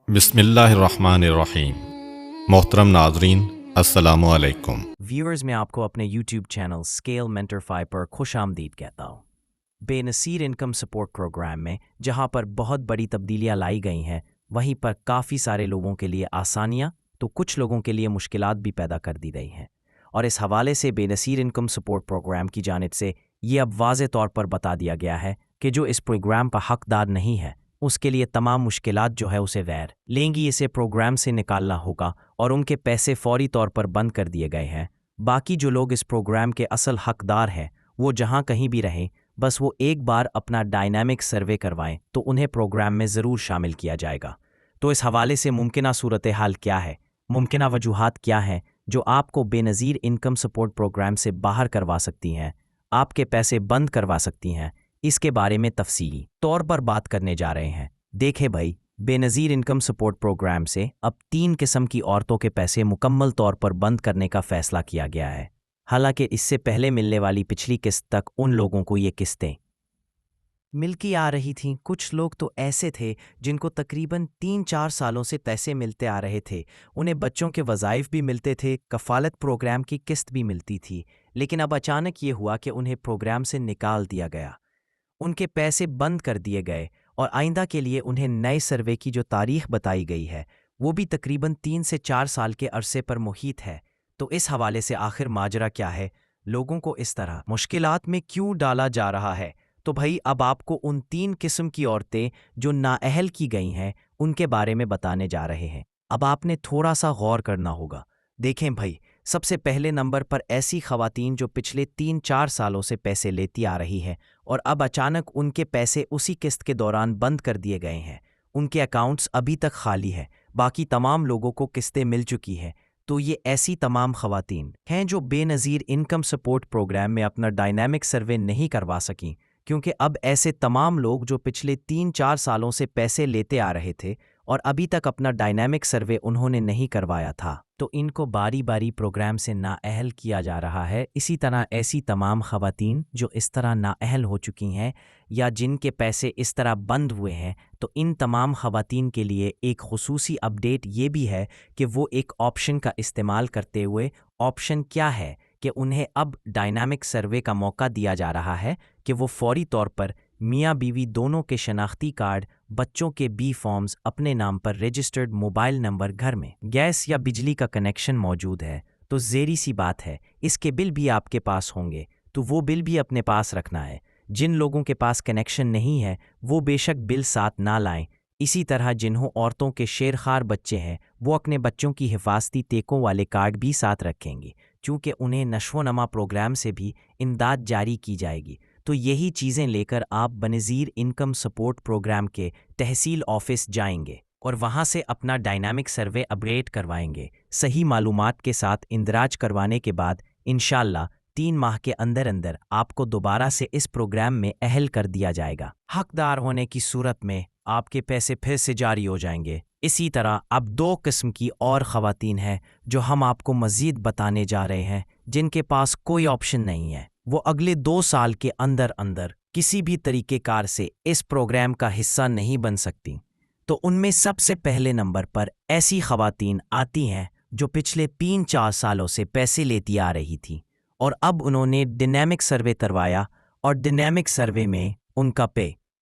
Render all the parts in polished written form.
بسم اللہ الرحمن الرحیم۔ محترم ناظرین، السلام علیکم۔ ویورز میں آپ کو اپنے یوٹیوب چینل اسکیل مینٹرفائی پر خوش آمدید کہتا ہوں۔ بے نظیر انکم سپورٹ پروگرام میں جہاں پر بہت بڑی تبدیلیاں لائی گئی ہیں، وہیں پر کافی سارے لوگوں کے لیے آسانیاں تو کچھ لوگوں کے لیے مشکلات بھی پیدا کر دی گئی ہیں، اور اس حوالے سے بے نظیر انکم سپورٹ پروگرام کی جانب سے یہ اب واضح طور پر بتا دیا گیا ہے کہ جو اس پروگرام کا حقدار نہیں ہے اس کے لیے تمام مشکلات جو ہے اسے غیر لیں گی، اسے پروگرام سے نکالنا ہوگا اور ان کے پیسے فوری طور پر بند کر دیے گئے ہیں۔ باقی جو لوگ اس پروگرام کے اصل حقدار ہیں وہ جہاں کہیں بھی رہیں، بس وہ ایک بار اپنا ڈائنامک سروے کروائیں تو انہیں پروگرام میں ضرور شامل کیا جائے گا۔ تو اس حوالے سے ممکنہ صورتحال کیا ہے، ممکنہ وجوہات کیا ہیں جو آپ کو بے نظیر انکم سپورٹ پروگرام سے باہر کروا سکتی ہیں، آپ کے پیسے بند کروا سکتی ہیں، اس کے بارے میں تفصیلی طور پر بات کرنے جا رہے ہیں۔ دیکھیں بھائی، بے نظیر انکم سپورٹ پروگرام سے اب 3 قسم کی عورتوں کے پیسے مکمل طور پر بند کرنے کا فیصلہ کیا گیا ہے۔ حالانکہ اس سے پہلے ملنے والی پچھلی قسط تک ان لوگوں کو یہ قسطیں ملتی آ رہی تھیں۔ کچھ لوگ تو ایسے تھے جن کو تقریباً 3-4 سالوں سے پیسے ملتے آ رہے تھے، انہیں بچوں کے وظائف بھی ملتے تھے، کفالت پروگرام کی قسط بھی ملتی تھی، لیکن اب اچانک یہ ہوا کہ انہیں پروگرام سے نکال دیا گیا، ان کے پیسے بند کر دیے گئے، اور آئندہ کے لیے انہیں نئے سروے کی جو تاریخ بتائی گئی ہے وہ بھی تقریباً 3 سے 4 سال کے عرصے پر محیط ہے۔ تو اس حوالے سے آخر ماجرا کیا ہے، لوگوں کو اس طرح مشکلات میں کیوں ڈالا جا رہا ہے؟ تو بھائی اب آپ کو ان 3 قسم کی عورتیں جو نااہل کی گئی ہیں ان کے بارے میں بتانے جا رہے ہیں۔ اب آپ نے تھوڑا سا غور کرنا ہوگا۔ دیکھیں بھائی، سب سے پہلے نمبر پر ایسی خواتین جو پچھلے 3-4 سالوں سے پیسے لیتی آ رہی ہیں اور اب اچانک ان کے پیسے اسی قسط کے دوران بند کر دیے گئے ہیں، ان کے اکاؤنٹس ابھی تک خالی ہیں، باقی تمام لوگوں کو قسطیں مل چکی ہیں۔ تو یہ ایسی تمام خواتین ہیں جو بے نظیر انکم سپورٹ پروگرام میں اپنا ڈائنامک سروے نہیں کروا سکیں، کیونکہ اب ایسے تمام لوگ جو پچھلے 3-4 سالوں سے پیسے لیتے آ رہے تھے اور ابھی تک اپنا ڈائنامک سروے انہوں نے نہیں کروایا تھا، تو ان کو باری باری پروگرام سے نااہل کیا جا رہا ہے۔ اسی طرح ایسی تمام خواتین جو اس طرح نااہل ہو چکی ہیں یا جن کے پیسے اس طرح بند ہوئے ہیں، تو ان تمام خواتین کے لیے ایک خصوصی اپڈیٹ یہ بھی ہے کہ وہ ایک آپشن کا استعمال کرتے ہوئے، آپشن کیا ہے کہ انہیں اب ڈائنامک سروے کا موقع دیا جا رہا ہے کہ وہ فوری طور پر میاں بیوی دونوں کے شناختی کارڈ، بچوں کے بی فارمز، اپنے نام پر رجسٹرڈ موبائل نمبر، گھر میں گیس یا بجلی کا کنیکشن موجود ہے تو ذیلی سی بات ہے اس کے بل بھی آپ کے پاس ہوں گے، تو وہ بل بھی اپنے پاس رکھنا ہے۔ جن لوگوں کے پاس کنیکشن نہیں ہے وہ بے شک بل ساتھ نہ لائیں۔ اسی طرح جنہوں عورتوں کے شیرخوار بچے ہیں وہ اپنے بچوں کی حفاظتی ٹیکوں والے کارڈ بھی ساتھ رکھیں گے، چونکہ انہیں نشو و نما پروگرام سے بھی امداد جاری کی جائے گی۔ تو یہی چیزیں لے کر آپ بنظیر انکم سپورٹ پروگرام کے تحصیل آفس جائیں گے اور وہاں سے اپنا ڈائنامک سروے اپڈیٹ کروائیں گے۔ صحیح معلومات کے ساتھ اندراج کروانے کے بعد انشاءاللہ 3 ماہ کے اندر اندر آپ کو دوبارہ سے اس پروگرام میں اہل کر دیا جائے گا۔ حقدار ہونے کی صورت میں آپ کے پیسے پھر سے جاری ہو جائیں گے۔ اسی طرح اب 2 قسم کی اور خواتین ہیں جو ہم آپ کو مزید بتانے جا رہے ہیں، جن کے پاس کوئی آپشن نہیں ہے، وہ اگلے 2 سال کے اندر اندر کسی بھی طریقہ کار سے اس پروگرام کا حصہ نہیں بن سکتی۔ تو ان میں سب سے پہلے نمبر پر ایسی خواتین آتی ہیں جو پچھلے 3-4 سالوں سے پیسے لیتی آ رہی تھی اور اب انہوں نے ڈائنامک سروے کروایا، اور ڈائنامک سروے میں ان کا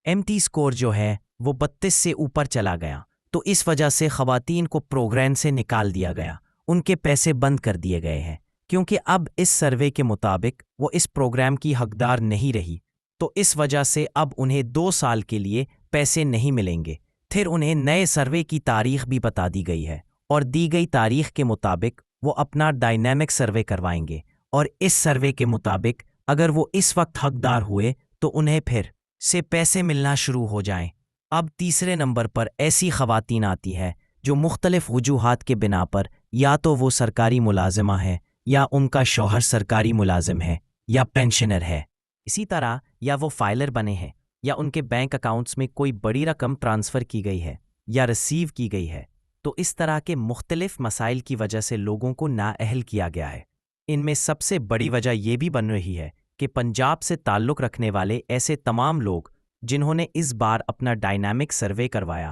MT سکور جو ہے وہ 32 سے اوپر چلا گیا، تو اس وجہ سے خواتین کو پروگرام سے نکال دیا گیا، ان کے پیسے بند کر دیے گئے ہیں، کیونکہ اب اس سروے کے مطابق وہ اس پروگرام کی حقدار نہیں رہی، تو اس وجہ سے اب انہیں 2 سال کے لیے پیسے نہیں ملیں گے۔ پھر انہیں نئے سروے کی تاریخ بھی بتا دی گئی ہے، اور دی گئی تاریخ کے مطابق وہ اپنا ڈائنامک سروے کروائیں گے، اور اس سروے کے مطابق اگر وہ اس وقت حقدار ہوئے تو انہیں پھر سے پیسے ملنا شروع ہو جائیں۔ اب تیسرے نمبر پر ایسی خواتین آتی ہے جو مختلف وجوہات کے بنا پر یا تو وہ سرکاری ملازمہ ہے، یا ان کا شوہر سرکاری ملازم ہے یا پینشنر ہے، اسی طرح یا وہ فائلر بنے ہیں، یا ان کے بینک اکاؤنٹس میں کوئی بڑی رقم ٹرانسفر کی گئی ہے یا ریسیو کی گئی ہے، تو اس طرح کے مختلف مسائل کی وجہ سے لوگوں کو نااہل کیا گیا ہے۔ ان میں سب سے بڑی وجہ یہ بھی بن رہی ہے کہ پنجاب سے تعلق رکھنے والے ایسے تمام لوگ جنہوں نے اس بار اپنا ڈائنامک سروے کروایا